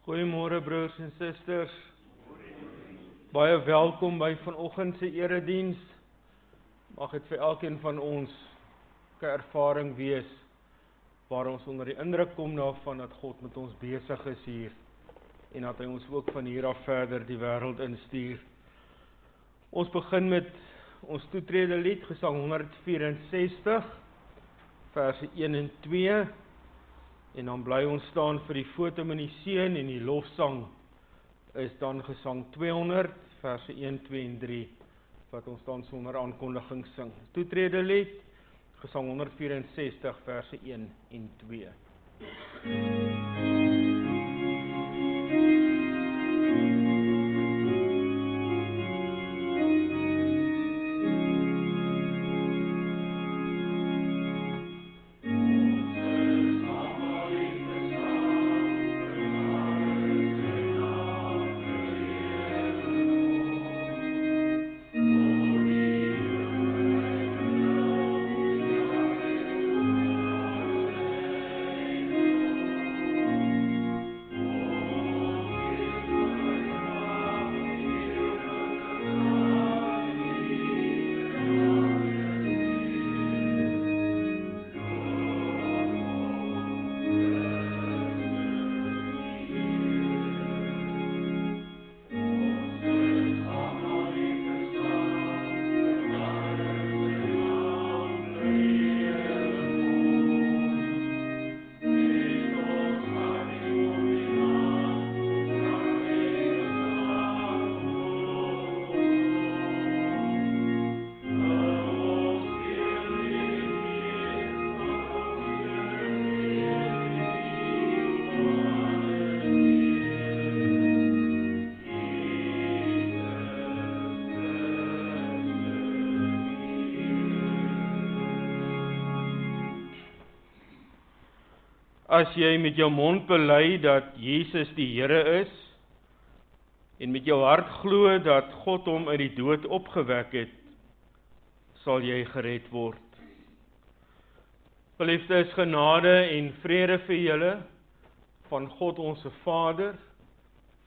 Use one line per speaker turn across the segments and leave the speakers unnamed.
Goeiemôre broers en susters. Baie welkom by vanoggend se erediens. Mag dit vir elkeen van ons 'n ervaring wees waar ons onder die indruk kom daarvan dat God met ons besig is hier en dat hy ons ook van hier af verder die wêreld instuur. Ons begin met ons toetrede lied, Gesang 164, verse 1 en 2. En dan bly ons staan vir die fotum in die seën en die lofsang is dan Gesang 200, verse 1, 2 en 3, wat ons dan sonder aankondiging sing. Toetrede lied, Gesang 164, verse 1 en 2. As jy met jou mond bely dat Jesus die Here is en met jou hart glo dat God hom uit die dood opgewek het, sal jy gered word. Geliefdes, genade en vrede vir julle van God ons Vader,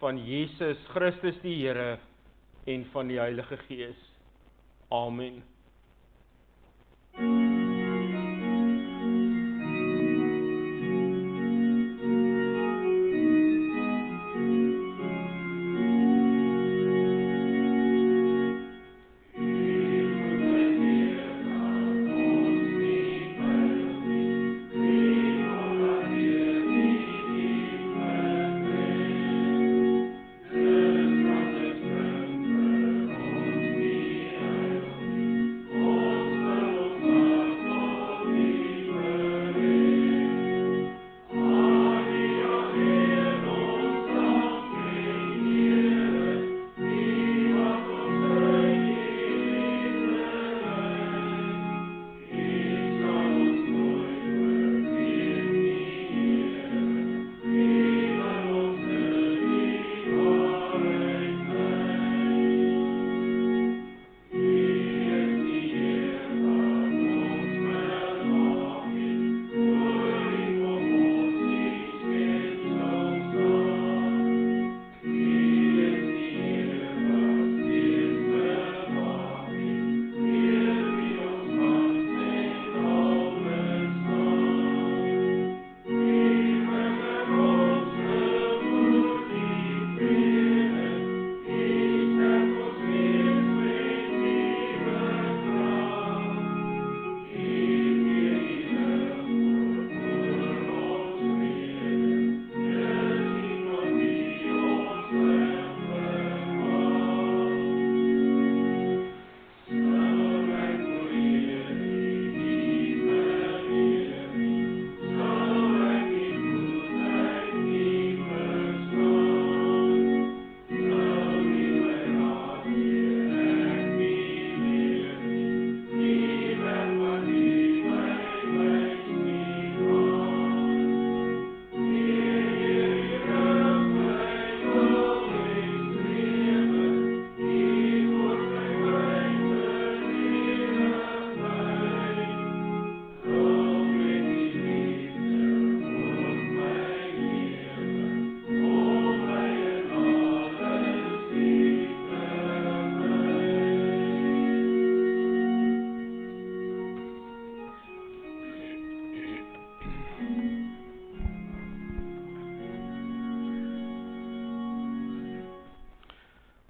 van Jesus Christus die Here en van die Heilige Gees. Amen.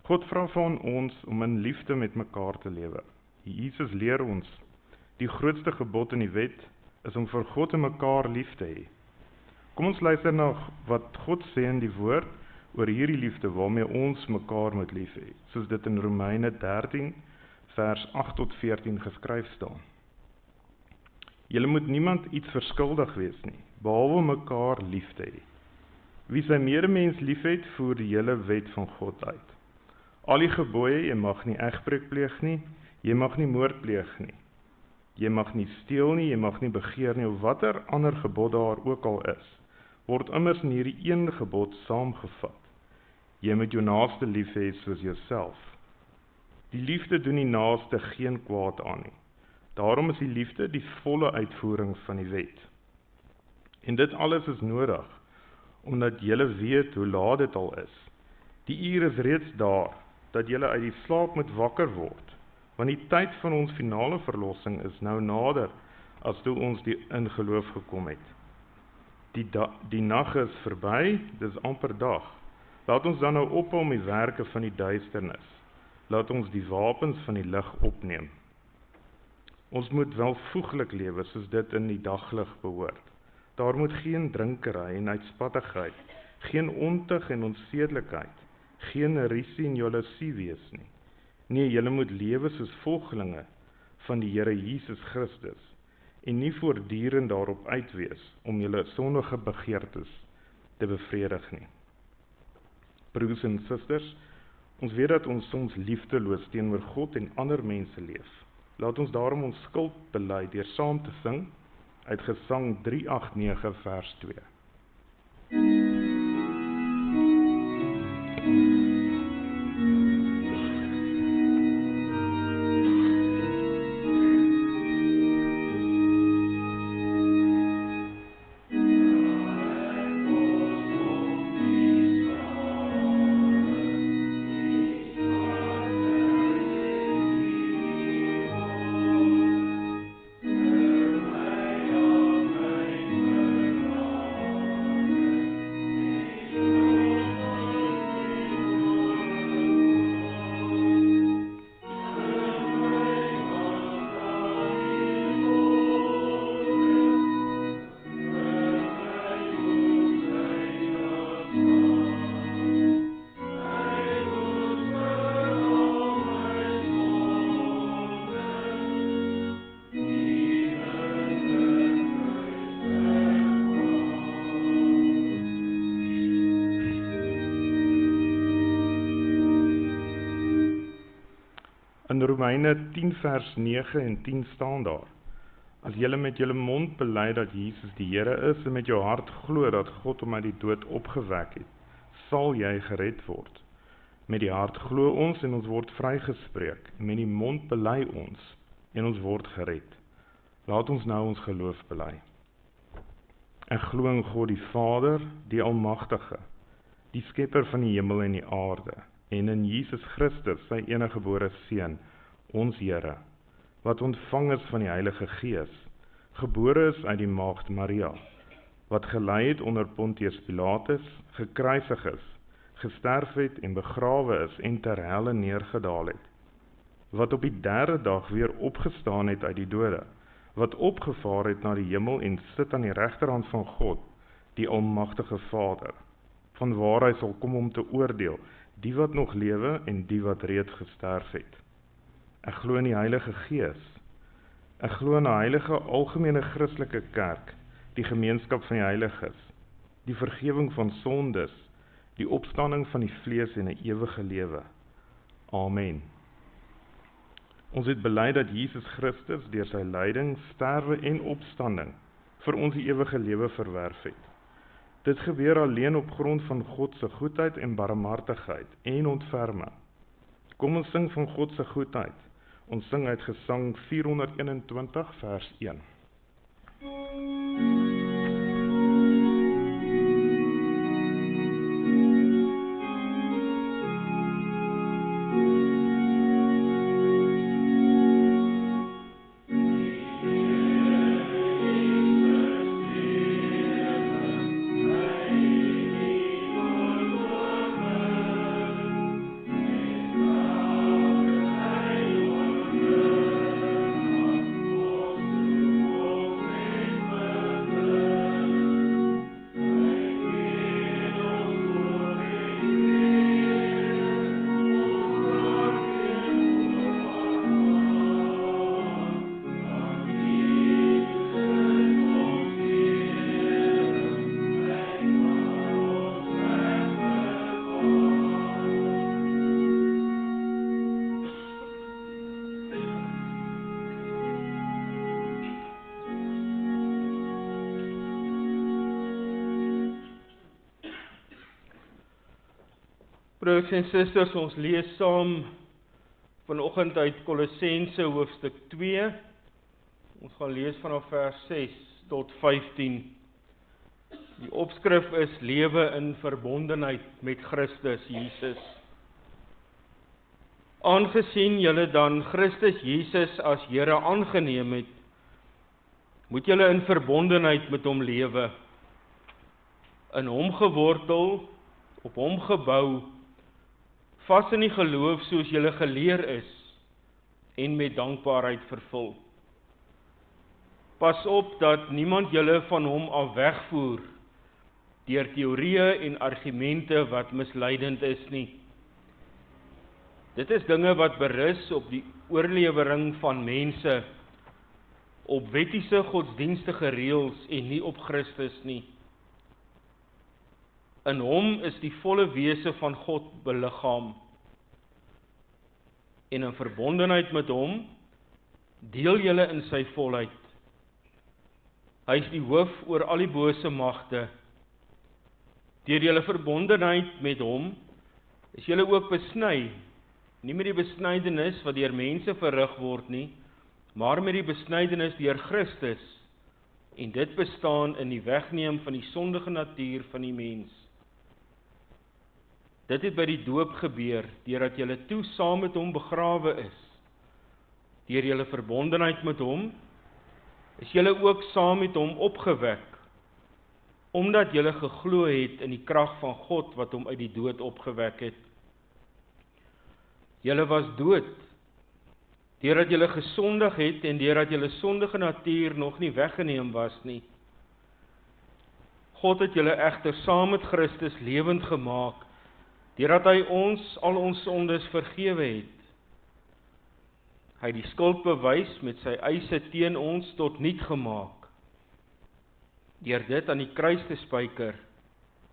God vra van ons om in liefde met mekaar te lewe. Jesus leer ons, die grootste gebod in die wet is om vir God en mekaar lief te hê. Kom ons luister na wat God sê in die woord oor hierdie liefde waarmee ons mekaar moet lief hê, soos dit in Romeine 13 vers 8 tot 14 geskryf staan. Julle moet niemand iets verskuldig wees nie, behalwe mekaar lief te hê. Wie sy medemens liefhet, voer die hele wet van God uit. Al die gebooie, jy mag nie egbreek pleeg nie, jy mag nie moord pleeg nie, jy mag nie steel nie, jy mag nie begeer nie, of watter ander gebod daar ook al is, word immers in hierdie een gebod saamgevat. Jy moet jou naaste lief hê soos jouself. Die liefde doen die naaste geen kwaad aan nie. Daarom is die liefde die volle uitvoering van die wet. En dit alles is nodig, omdat julle weet hoe laat dit al is. Die uur is reeds daar, dat julle uit die slaap moet wakker word, want die tyd van ons finale verlossing is nou nader, as toe ons in geloof gekom het. Die nag is verby, dis amper dag. Laat ons dan nou ophou om die werke van die duisternis. Laat ons die wapens van die lig opneem. Ons moet welvoeglik lewe, soos dit in die daglig behoort. Daar moet geen drinkery en uitspattigheid, geen ontug en onsedelikheid, geen risie en jaloesie wees nie. Nee, julle moet lewe soos volgelinge van die Here Jesus Christus, en nie voortdurend daarop uitwees om julle sondige begeertes te bevredig nie. Broers en susters, ons weet dat ons soms liefdeloos teenoor God en ander mense leef. Laat ons daarom ons skuld bely deur saam te sing uit Gesang 389 vers 2. In Romeine 10 vers 9 en 10 staan daar: As julle met julle mond bely dat Jesus die Here is en met jou hart glo dat God hom uit die dood opgewek het, sal jy gered word. Met die hart glo ons en ons word vrygespreek, en met die mond bely ons en ons word gered. Laat ons nou ons geloof bely. Ek glo in God die Vader, die Almagtige, die skepper van die hemel en die aarde, en in Jesus Christus, sy eniggebore Seun, ons Here, wat ontvang is van die Heilige Gees, gebore is uit die maagd Maria, wat gelei het onder Pontius Pilatus, gekruisig is, gesterf het en begrawe is en ter helle neergedaal het, wat op die 3de dag weer opgestaan het uit die dode, wat opgevaar het na die hemel en sit aan die regterhand van God, die Almagtige Vader, van waar hy sal kom om te oordeel, die wat nog lewe en die wat reeds gesterf het. Ek glo in die Heilige Gees. Ek glo in 'n heilige algemene Christelike kerk, die gemeenskap van die heiliges, die vergifnis van sondes, die opstanding van die vlees en 'n ewige lewe. Amen. Ons het bely dat Jesus Christus deur sy lyding, sterwe en opstanding vir ons die ewige lewe verwerf het. Dit gebeur alleen op grond van God se goedheid en barmhartigheid en ontferming. Kom ons sing van God se goedheid. Ons sing uit Gesang 421 vers 1.
Broers en susters, ons lees saam vanoggend uit Kolossense hoofstuk 2. Ons gaan lees vanaf vers 6 tot 15. Die opskrif is lewe in verbondenheid met Christus Jesus. Aangesien julle dan Christus Jesus as Here aangeneem het, moet julle in verbondenheid met hom lewe, in hom gewortel, op hom gebou, vas in die geloof soos julle geleer is, en met dankbaarheid vervul. Pas op dat niemand julle van hom af wegvoer, deur teorieë en argumente wat misleidend is nie. Dit is dinge wat berus op die oorlewering van mense, op wettiese godsdienstige reëls en nie op Christus nie. In hom is die volle wese van God beliggaam. En in verbondenheid met hom, deel julle in sy volheid. Hy is die hoof oor al die bose magte. Deur julle verbondenheid met hom, is julle ook besny, nie met die besnydenis wat deur mense verrig word nie, maar met die besnydenis deur Christus, en dit bestaan in die wegneem van die sondige natuur van die mens. Dit het by die doop gebeur, deurdat julle toe saam met hom begrawe is. Deur julle verbondenheid met hom, is julle ook saam met hom opgewek, omdat julle geglo het in die krag van God wat hom uit die dood opgewek het. Julle was dood, deurdat julle gesondig het en deurdat julle sondige natuur nog nie weggeneem was nie. God het julle egter saam met Christus lewend gemaak, deurdat hy ons al ons sondes vergewe het. Hy het die skuldbewys met sy eise teen ons tot niet gemaak. Deur dit aan die kruis te spyker,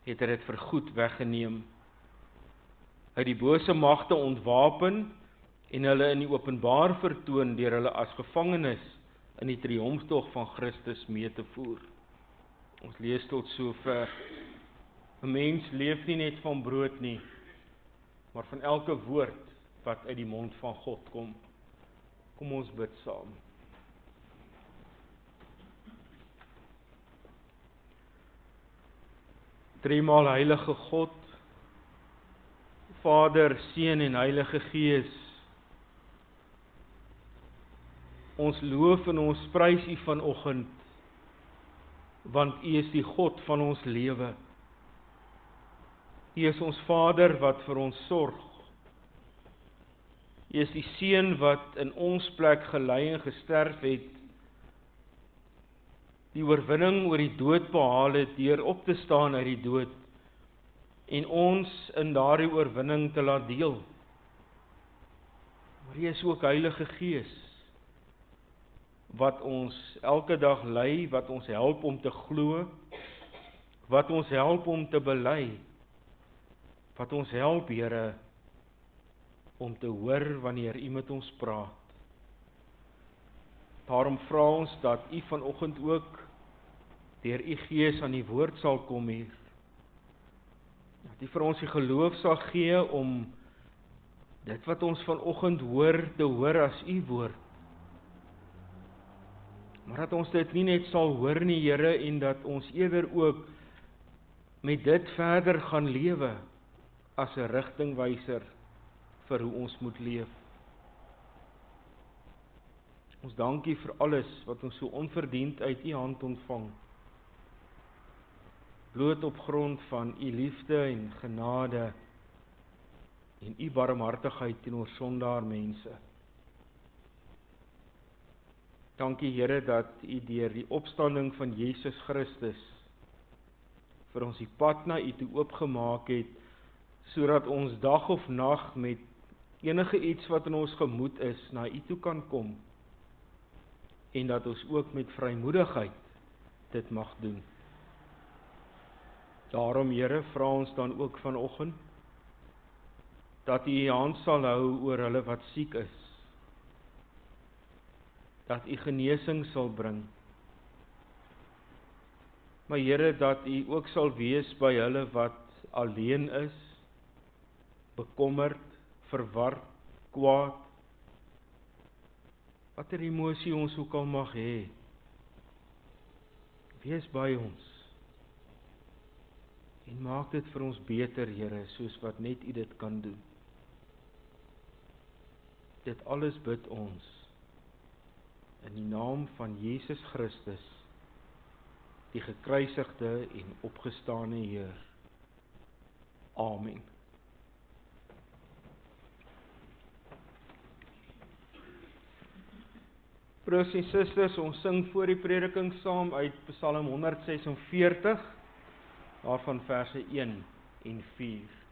het hy dit vergoed weggeneem. Hy het die bose magte ontwapen en hulle in die openbaar vertoon deur hulle as gevangenes in die triomftog van Christus mee te voer. Ons lees tot sover. 'n Mens leef nie net van brood nie, maar van elke woord wat uit die mond van God kom. Kom ons bid saam. Driemaal heilige God, Vader, Seun en Heilige Gees, ons loof en ons prys U vanoggend, want U is die God van ons lewe. U is ons Vader wat vir ons sorg. U is die Seun wat in ons plek gelei en gesterf het, die oorwinning oor die dood behaal het deur op te staan uit die dood en ons in daardie oorwinning te laat deel. Maar U is ook Heilige Gees wat ons elke dag lei, wat ons help om te glo, wat ons help om te bely, wat ons help, Here, om te hoor wanneer U met ons praat. Daarom vra ons dat U vanoggend ook deur U Gees aan die woord sal kom hier. Dat U vir ons die geloof sal gee om dit wat ons vanoggend hoor, te hoor as U woord. Maar dat ons dit nie net sal hoor nie, Here, en dat ons eerder ook met dit verder gaan lewe as 'n rigtingwyser vir hoe ons moet leef. Ons dank U vir alles wat ons so onverdiend uit U hand ontvang. Bloot op grond van U liefde en genade en U barmhartigheid teenoor sondaar mense. Dankie, Here, dat U deur die opstanding van Jesus Christus vir ons die pad na U toe oopgemaak het, sodat ons dag of nag met enige iets wat in ons gemoed is, na U toe kan kom, en dat ons ook met vrymoedigheid dit mag doen. Daarom, Here, vra ons dan ook vanoggend, dat U U hand sal hou oor hulle wat siek is, dat U genesing sal bring, maar Here, dat U ook sal wees by hulle wat alleen is, bekommerd, verward, kwaad, watter emosie ons ook al mag hê, wees by ons, en maak dit vir ons beter, Here, soos wat net U dit kan doen. Dit alles bid ons, in die naam van Jesus Christus, die gekruisigde en opgestane Heer. Amen. Broers en susters, ons sing voor die prediking saam uit Psalm 146, daarvan verse 1 en 4.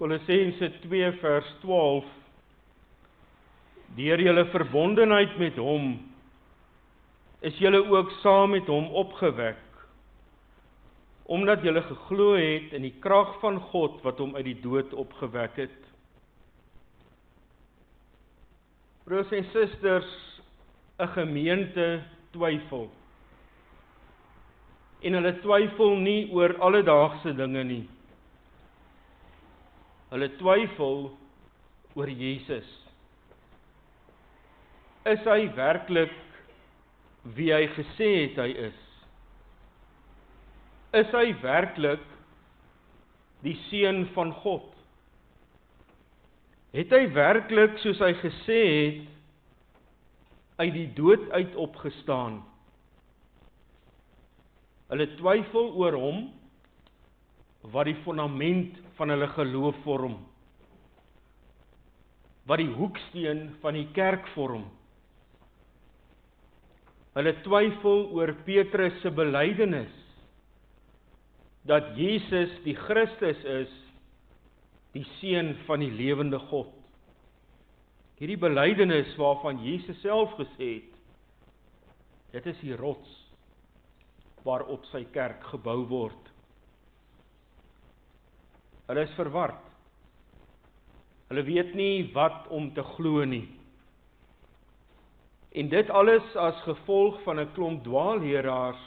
Kolossense 2 vers 12, deur julle verbondenheid met hom, is julle ook saam met hom opgewek, omdat julle geglo het in die krag van God wat hom uit die dood opgewek het. Broers en susters, 'n gemeente twyfel. En hulle twyfel nie oor alledaagse dinge nie. Hulle twyfel oor Jesus. Is hy werklik wie hy gesê het hy is? Is hy werklik die Seun van God? Het hy werklik, soos hy gesê het, uit die dood uit opgestaan? Hulle twyfel oor hom, wat die fondament van hulle geloof vorm, wat die hoeksteen van die kerk vorm. Hulle twyfel oor Petrus se belydenis, dat Jesus die Christus is, die Seun van die lewende God. Hierdie belydenis waarvan Jesus self gesê het, dit is die rots, waarop sy kerk gebou word. Hulle is verward. Hulle weet nie wat om te glo nie. En dit alles as gevolg van 'n klomp dwaalleeraars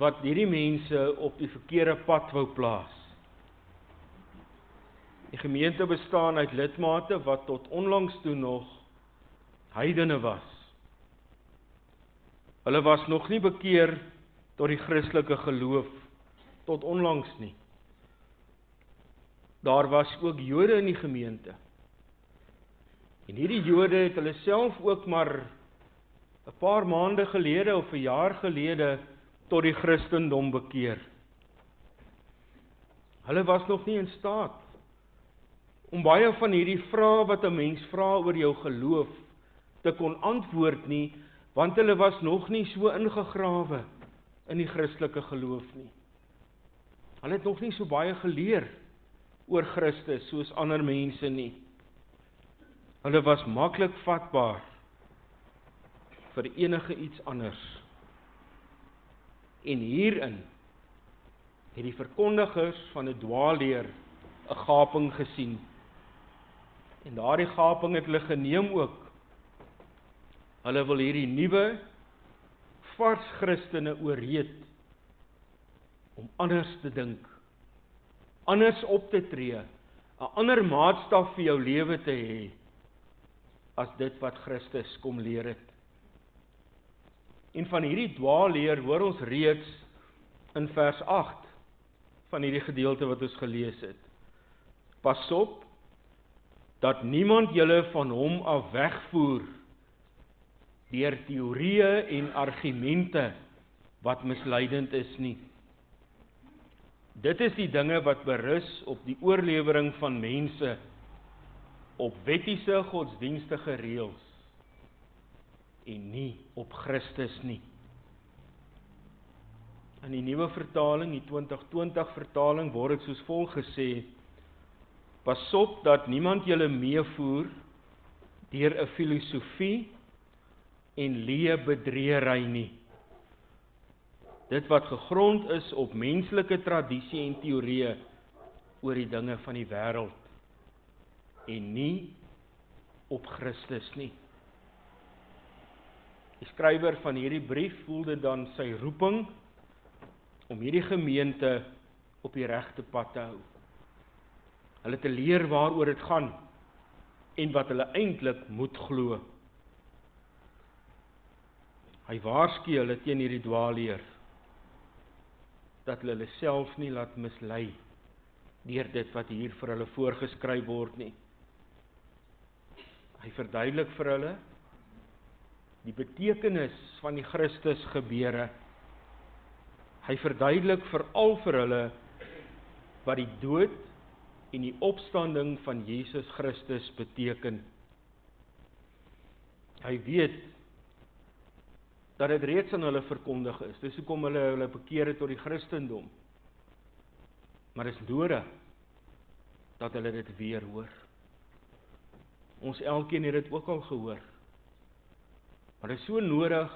wat hierdie mense op die verkeerde pad wou plaas. Die gemeente bestaan uit lidmate wat tot onlangs toe nog heidene was. Hulle was nog nie bekeer tot die Christelike geloof tot onlangs nie. Daar was ook Jode in die gemeente. En hierdie Jode het hulle self ook maar 'n paar maande gelede of 'n jaar gelede tot die Christendom bekeer. Hulle was nog nie in staat om baie van hierdie vrae wat 'n mens vra oor jou geloof te kon antwoord nie, want hulle was nog nie so ingegrawe in die Christelike geloof nie. Hulle het nog nie so baie geleer oor Christus soos ander mense nie. Hulle was maklik vatbaar vir enige iets anders. En hierin het die verkondigers van 'n dwaalleer 'n gaping gesien. En daardie gaping het hulle geneem ook. Hulle wil hierdie nuwe, vars Christene ooreed om anders te dink, anders op te tree, 'n ander maatstaf vir jou lewe te hê, as dit wat Christus kom leer het. En van hierdie dwaalleer hoor ons reeds in vers 8 van hierdie gedeelte wat ons gelees het. Pas op, dat niemand julle van hom af wegvoer, deur teorieë en argumente, wat misleidend is nie. Dit is die dinge wat berus op die oorlewering van mense, op wettiese godsdienstige reëls, en nie op Christus nie. In die nuwe vertaling, die 2020 vertaling, word dit soos volg gesê: pas op dat niemand julle meevoer deur 'n filosofie en leë bedriegery nie. Dit wat gegrond is op menslike tradisie en teorieë oor die dinge van die wêreld, en nie op Christus nie. Die skrywer van hierdie brief voelde dan sy roeping om hierdie gemeente op die regte pad te hou. Hulle te leer waaroor dit gaan en wat hulle eintlik moet glo. Hy waarsku hulle teen hierdie dwaalleer, dat hulle self nie laat mislei deur dit wat hier vir hulle voorgeskryf word nie. Hy verduidelik vir hulle die betekenis van die Christus gebeure. Hy verduidelik veral vir hulle wat die dood en die opstanding van Jesus Christus beteken. Hy weet dat dit reeds aan hulle verkondig is. Dis hoekom hulle bekeer het tot die Christendom. Maar dit is nodig dat hulle dit weer hoor. Ons elkeen het dit ook al gehoor. Maar dit is so nodig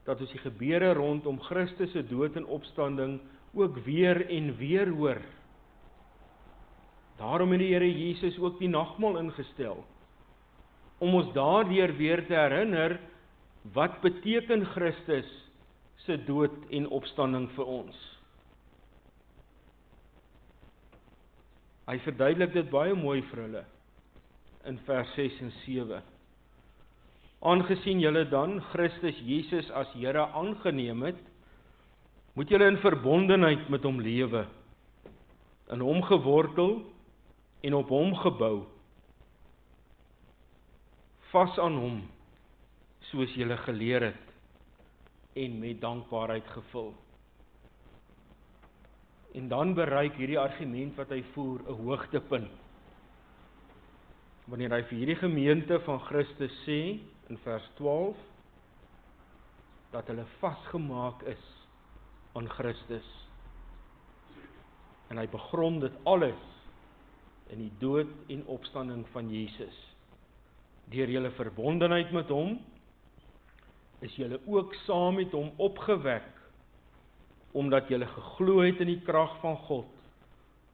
dat ons die gebeure rondom Christus se dood en opstanding ook weer en weer hoor. Daarom het die Here Jesus ook die nagmaal ingestel, om ons daardeur weer te herinner, wat beteken Christus se dood en opstanding vir ons. Hy verduidelik dit baie mooi vir hulle in vers 6 en 7. Aangesien julle dan Christus Jesus as Here aangeneem het, moet julle in verbondenheid met hom lewe, in hom gewortel en op hom gebou, vas aan hom, soos julle geleer het, en met dankbaarheid gevul. En dan bereik hierdie argument wat hy voer 'n hoogtepunt. Wanneer hy vir hierdie gemeente van Christus sê, in vers 12, dat hulle vasgemaak is aan Christus. En hy begrond dit alles in die dood en opstanding van Jesus. Deur julle verbondenheid met hom, is julle ook saam met hom opgewek, omdat julle geglo het in die krag van God,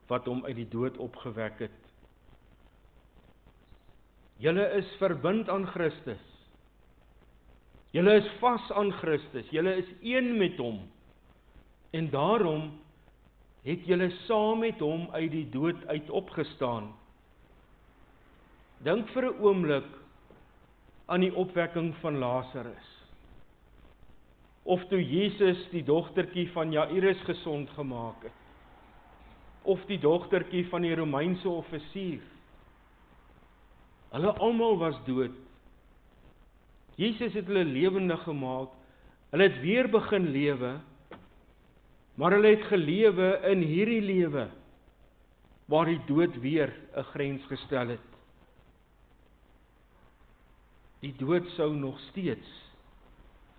wat hom uit die dood opgewek het. Julle is verbind aan Christus. Julle is vas aan Christus. Julle is een met hom. En daarom het julle saam met hom uit die dood uit opgestaan. Dink vir 'n oomblik aan die opwekking van Lazarus. Of toe Jesus die dogtertjie van Jairus gesond gemaak het. Of die dogtertjie van die Romeinse offisier. Hulle almal was dood. Jesus het hulle lewendig gemaak. Hulle het weer begin lewe, maar hulle het gelewe in hierdie lewe, waar die dood weer 'n grens gestel het. Die dood sou nog steeds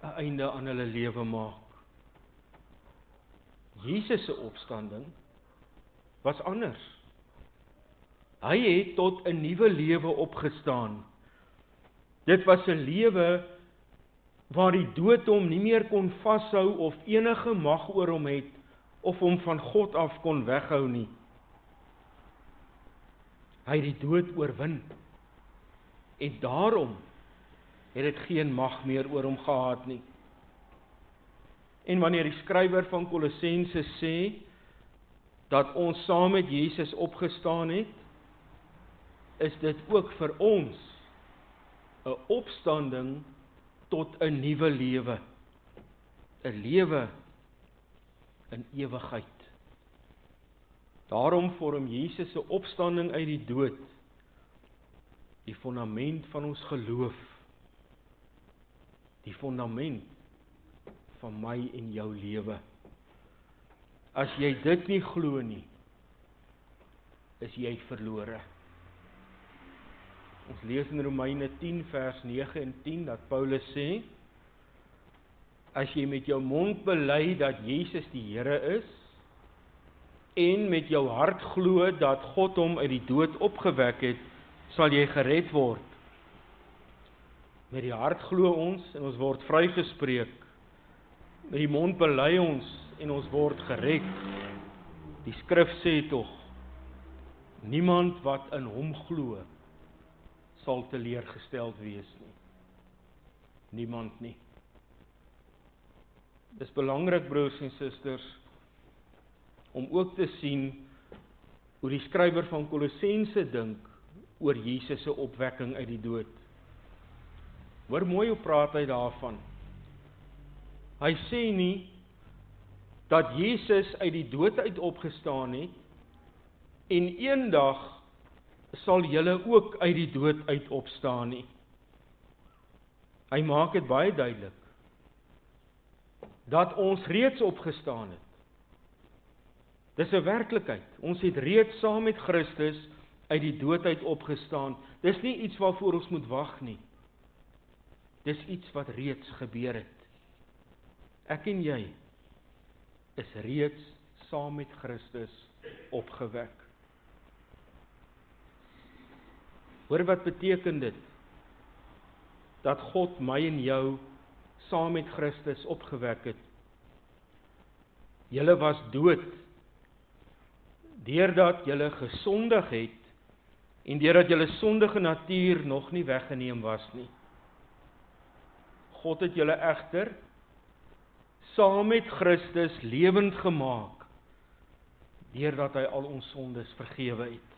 'n einde aan hulle lewe maak. Jesus se opstanding was anders. Hy het tot 'n nuwe lewe opgestaan. Dit was 'n lewe waar die dood hom nie meer kon vashou of enige mag oor hom het of hom van God af kon weghou nie. Hy het die dood oorwin, en daarom het dit geen mag meer oor hom gehad nie. En wanneer die skrywer van Kolossense sê, dat ons saam met Jesus opgestaan het, is dit ook vir ons 'n opstanding tot 'n nuwe lewe, 'n lewe in ewigheid. Daarom vorm Jesus se opstanding uit die dood die fondament van ons geloof, die fondament van my en jou lewe. As jy dit nie glo nie, is jy verlore. Ons lees in Romeine 10 vers 9 en 10 dat Paulus sê, as jy met jou mond bely dat Jesus die Here is, en met jou hart glo dat God hom uit die dood opgewek het, sal jy gered word. Met die hart glo ons en ons word vrygespreek. Met die mond bely ons en ons word gered. Die skrif sê tog, niemand wat in hom glo, sal teleurgesteld wees nie. Niemand nie. Dis belangrik, broers en susters, om ook te sien hoe die skrywer van Kolossense dink oor Jesus se opwekking uit die dood. Hoor mooi hoe praat hy daarvan. Hy sê nie dat Jesus uit die dood uit opgestaan het en eendag sal julle ook uit die dood uit opstaan nie. Hy maak dit baie duidelik dat ons reeds opgestaan het. Dis 'n werklikheid. Ons het reeds saam met Christus uit die dood uit opgestaan. Dis nie iets waarvoor ons moet wag nie. Dis iets wat reeds gebeur het. Ek en jy is reeds saam met Christus opgewek. Hoor wat beteken dit? Dat God my en jou saam met Christus opgewek het. Julle was dood, deurdat julle gesondig het, en deurdat julle sondige natuur nog nie weggeneem was nie. God het julle egter saam met Christus lewend gemaak, deurdat hy al ons sondes vergewe het.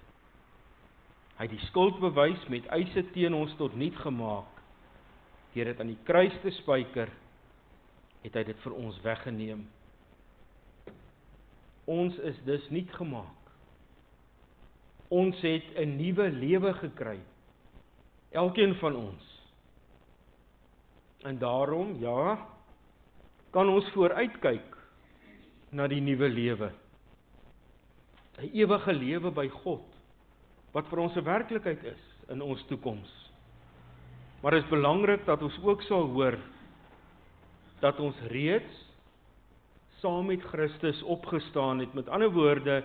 Hy het die skuldbewys met eise teen ons tot niet gemaak. Deur dit aan die kruis te spyker, het hy dit vir ons weggeneem. Ons is dus niet gemaak. Ons het 'n nuwe lewe gekry. Elkeen van ons. En daarom, ja, kan ons vooruitkyk na die nuwe lewe. 'n Ewige lewe by God, wat vir ons 'n werklikheid is in ons toekoms. Maar dit is belangrik dat ons ook sal hoor dat ons reeds saam met Christus opgestaan het. Met ander woorde,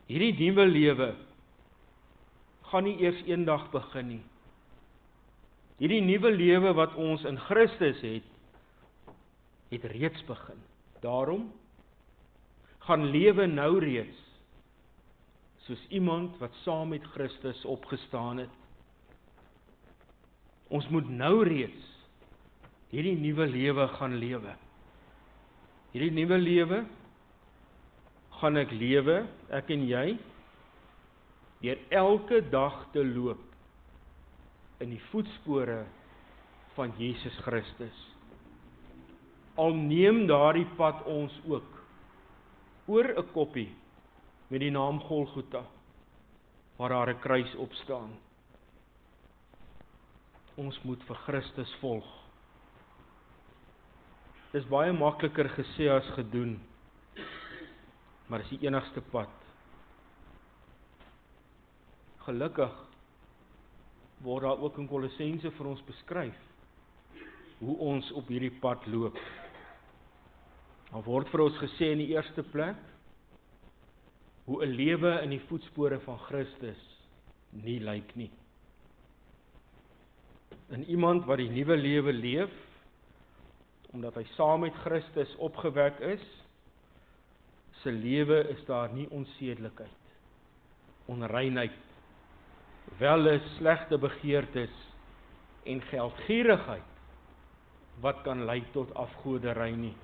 hierdie nuwe lewe gaan nie eers eendag begin nie. Hierdie nuwe lewe wat ons in Christus het reeds begin. Daarom gaan lewe nou reeds soos iemand wat saam met Christus opgestaan het. Ons moet nou reeds hierdie nuwe lewe gaan lewe. Hierdie nuwe lewe gaan ek lewe, ek en jy, deur elke dag te loop in die voetspore van Jesus Christus. Al neem daardie pad ons ook oor 'n koppie met die naam Golgotha, waar daar 'n kruis op staan. Ons moet vir Christus volg. Dis baie makliker gesê as gedoen, maar dis die enigste pad. Gelukkig word daar ook in Kolossense vir ons beskryf hoe ons op hierdie pad loop. Daar word vir ons gesê in die eerste plek hoe 'n lewe in die voetspore van Christus nie lyk nie. En iemand wat die nuwe lewe leef, omdat hy saam met Christus opgewek is, se lewe is daar nie onsedelikheid, onreinheid, welle, slegte begeertes en geldgierigheid wat kan lei tot afgoderry nie.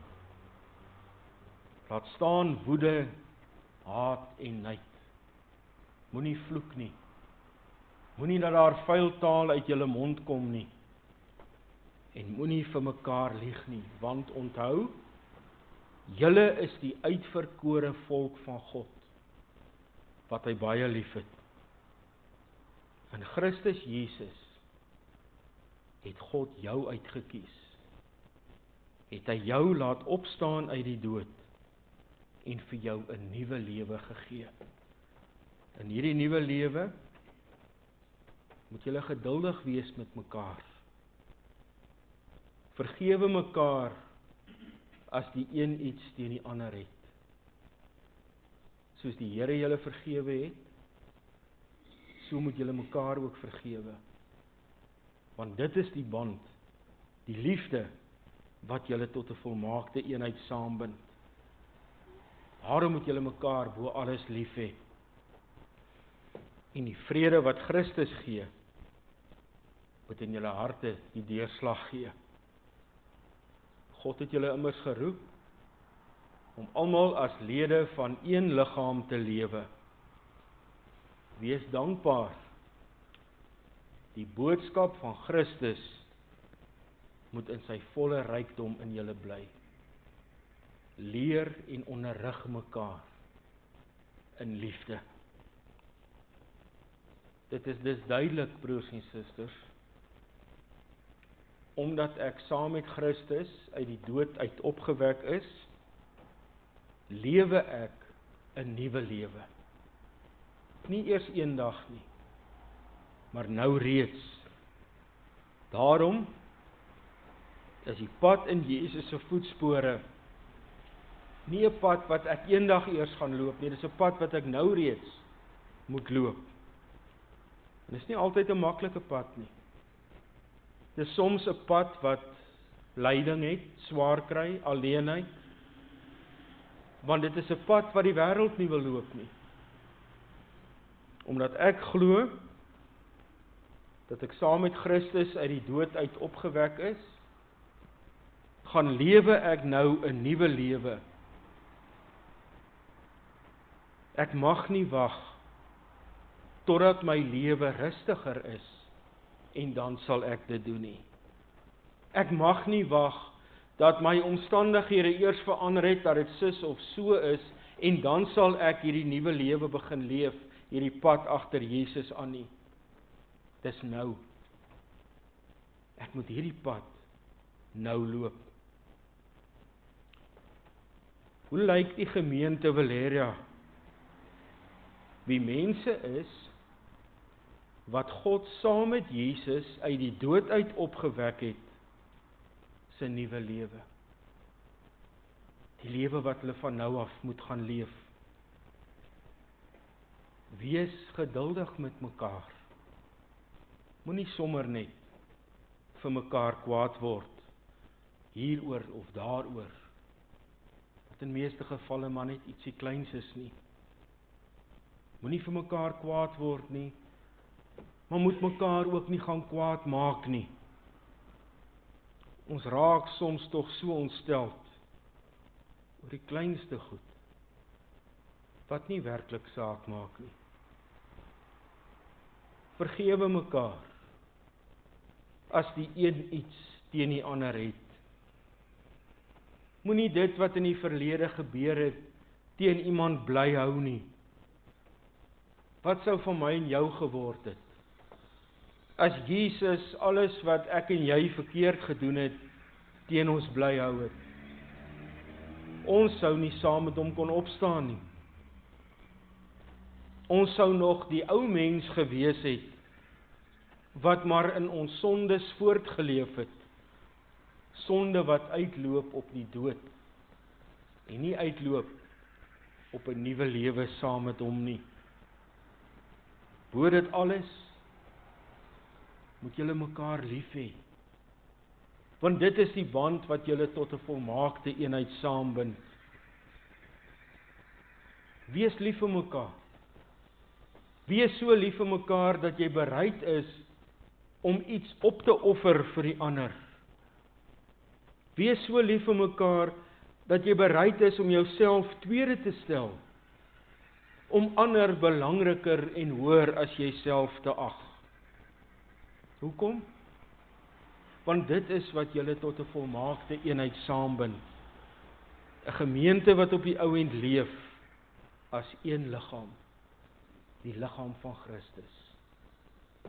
Laat staan woede, haat en nait. Moenie vloek nie. Moenie dat daar vuil taal uit julle mond kom nie. En moenie vir mekaar lieg nie, want onthou, julle is die uitverkore volk van God, wat hy baie liefhet. In Christus Jesus het God jou uitgekies. Het hy jou laat opstaan uit die dood en vir jou 'n nuwe lewe gegee. In hierdie nuwe lewe moet julle geduldig wees met mekaar. Vergewe mekaar as die een iets teen die ander het. Soos die Here julle vergewe het, so moet julle mekaar ook vergewe. Want dit is die band, die liefde, wat julle tot 'n volmaakte eenheid saambind. Daarom moet julle mekaar bo alles lief hê. En die vrede wat Christus gee, moet in julle harte die deurslag gee. God het julle immers geroep om almal as lede van een liggaam te lewe. Wees dankbaar. Die boodskap van Christus moet in sy volle rykdom in julle bly. Leer en onderrig mekaar in liefde. Dit is dus duidelik, broers en susters, omdat ek saam met Christus uit die dood uit opgewek is, lewe ek 'n nuwe lewe. Nie eers eendag nie, maar nou reeds. Daarom is die pad in Jesus se voetspore nie 'n pad wat ek eendag eers gaan loop nie, dis 'n pad wat ek nou reeds moet loop. En dis nie altyd 'n maklike pad nie. Dis soms 'n pad wat lyding het, swaar kry, alleenheid, want dit is 'n pad wat die wêreld nie wil loop nie. Omdat ek glo dat ek saam met Christus uit die dood uit opgewek is, gaan lewe ek nou 'n nuwe lewe. Ek mag nie wag totdat my lewe rustiger is en dan sal ek dit doen nie. Ek mag nie wag dat my omstandighede eers verander het, dat dit sis of so is en dan sal ek hierdie nuwe lewe begin leef, hierdie pad agter Jesus aan nie. Dis nou. Ek moet hierdie pad nou loop. Hoe lyk die gemeente Valeria? Wie mense is wat God saam met Jesus uit die dood uit opgewek het, sy nuwe lewe. Die lewe wat hulle van nou af moet gaan leef. Wees geduldig met mekaar. Moenie sommer net vir mekaar kwaad word, hieroor of daaroor. Wat in meeste gevalle maar net ietsie kleins is nie. Moenie vir mekaar kwaad word nie, maar moet mekaar ook nie gaan kwaad maak nie. Ons raak soms tog so ontsteld oor die kleinste goed, wat nie werklik saak maak nie. Vergewe mekaar, as die een iets teen die ander het. Moenie dit wat in die verlede gebeur het, teen iemand bly hou nie. Wat sou van my en jou geword het, as Jesus alles wat ek en jy verkeerd gedoen het, teen ons bly hou het? Ons sou nie saam met hom kon opstaan nie. Ons sou nog die ou mens gewees het, wat maar in ons sondes voortgeleef het, sonde wat uitloop op die dood, en nie uitloop op 'n nuwe lewe saam met hom nie. Bo dit alles, moet julle mekaar lief hê, want dit is die band wat julle tot 'n volmaakte eenheid saambind. Wees lief vir mekaar. Wees so lief vir mekaar dat jy bereid is om iets op te offer vir die ander. Wees so lief vir mekaar dat jy bereid is om jouself tweede te stel, om ander belangriker en hoër as jouself te ag. Hoekom? Want dit is wat julle tot 'n volmaakte eenheid saambind. 'n Gemeente wat op die ou end leef as een liggaam, die liggaam van Christus.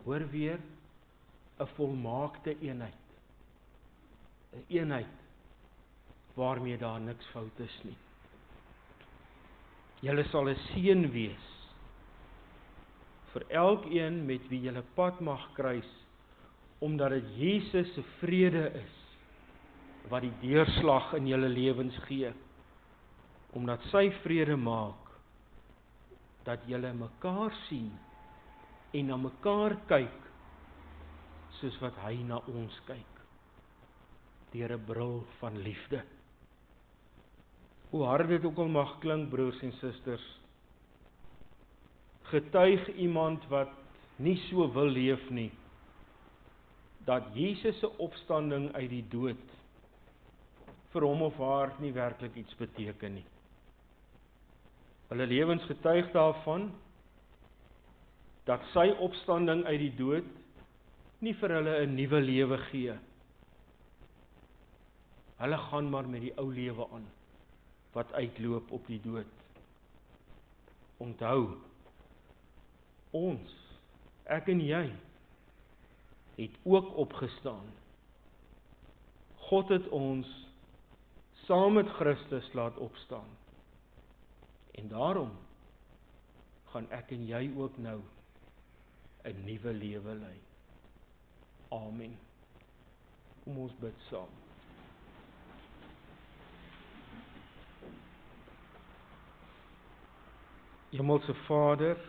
Hoor weer, 'n volmaakte eenheid. 'n Eenheid waarmee daar niks fout is nie. Julle sal 'n seën wees vir elkeen met wie julle pad mag kruis, omdat dit Jesus se vrede is wat die deurslag in julle lewens gee, omdat sy vrede maak dat julle mekaar sien en na mekaar kyk soos wat hy na ons kyk, deur 'n bril van liefde. Hoe hard dit ook al mag klink, broers en susters, getuig iemand wat nie so wil leef nie, dat Jesus se opstanding uit die dood vir hom of haar nie werklik iets beteken nie. Hulle lewens getuig daarvan dat sy opstanding uit die dood nie vir hulle 'n nuwe lewe gee. Hulle gaan maar met die ou lewe aan wat uitloop op die dood. Onthou, ons, ek en jy, het ook opgestaan. God het ons saam met Christus laat opstaan. En daarom gaan ek en jy ook nou 'n nuwe lewe lei. Amen. Kom ons bid saam. Hemelse Vader,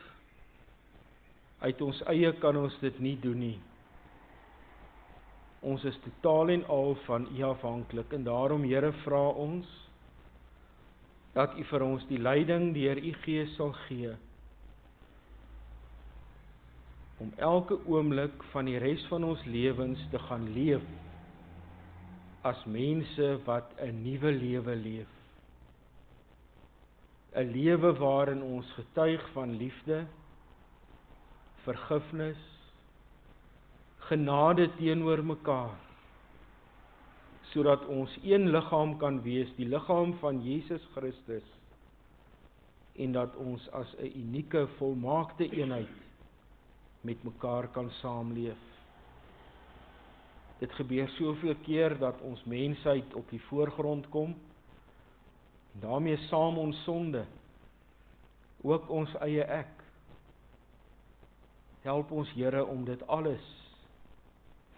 uit ons eie kan ons dit nie doen nie. Ons is totaal en al van U afhanklik en daarom, Here, vra ons dat U vir ons die leiding deur U Gees sal gee om elke oomblik van die res van ons lewens te gaan leef as mense wat 'n nuwe lewe leef. 'n Lewe waarin ons getuig van liefde, vergifnis, genade teenoor mekaar, sodat ons een liggaam kan wees, die liggaam van Jesus Christus, en dat ons as 'n unieke, volmaakte eenheid met mekaar kan saamleef. Dit gebeur soveel keer dat ons mensheid op die voorgrond kom, en daarmee saam ons sonde, ook ons eie ek. Help ons, Here, om dit alles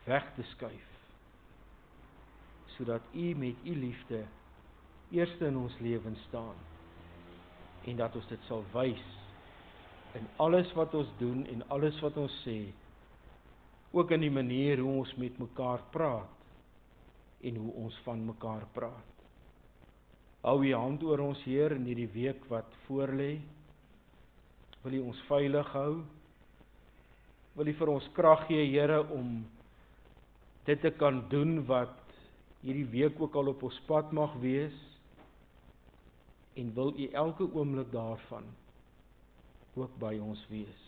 weg te skuif, sodat U met U liefde eerste in ons lewens staan, en dat ons dit sal wys in alles wat ons doen en alles wat ons sê, ook in die manier hoe ons met mekaar praat en hoe ons van mekaar praat. Hou U hand oor ons, Heer, in hierdie week wat voorlê. Wil U ons veilig hou? Wil U vir ons krag gee, Here, om dit te kan doen wat hierdie week ook al op ons pad mag wees? En wil U elke oomblik daarvan ook by ons wees?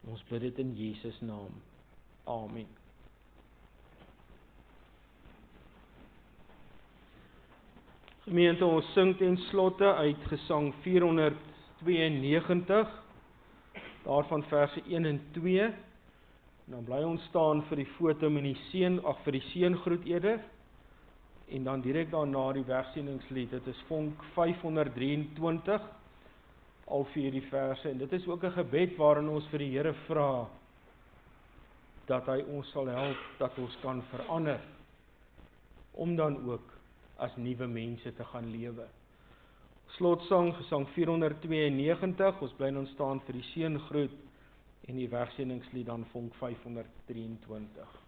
Ons bid dit in Jesus naam. Amen. Gemeente, ons sing ten slotte uit Gesang 492, daarvan verse 1 en 2. En dan bly ons staan vir die foto met die vir die seëngroet eerder. En dan direk daarna die wegseëningslied. Dit is vonk 523, al 4 die verse. En dit is ook 'n gebed waarin ons vir die Here vra dat hy ons sal help, dat ons kan verander, om dan ook as nuwe mense te gaan lewe. Slotsang, Gesang 492, ons bly dan staan vir die seëngroet en die wegseëningslied dan vonk 523.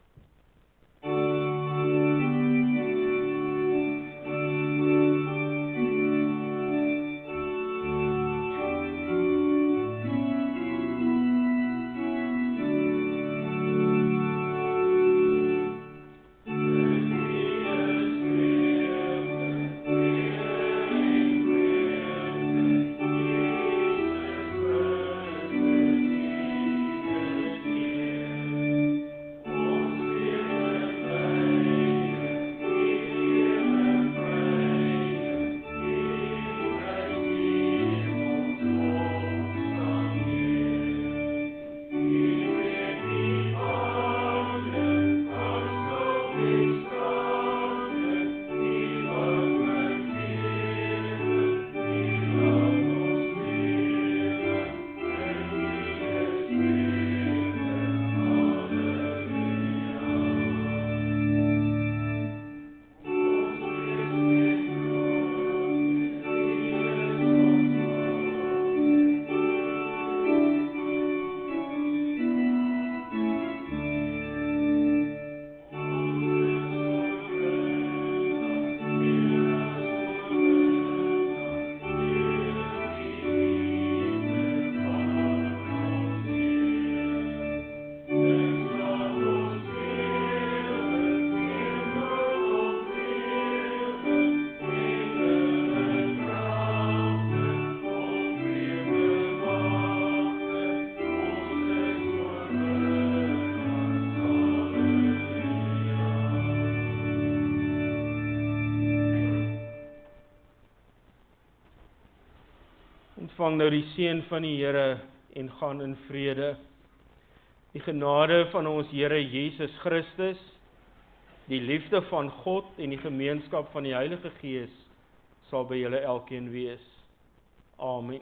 ontvang nou die seën van die Here en gaan in vrede. Die genade van ons Here Jesus Christus, die liefde van God en die gemeenskap van die Heilige Gees sal by julle elkeen wees. Amen.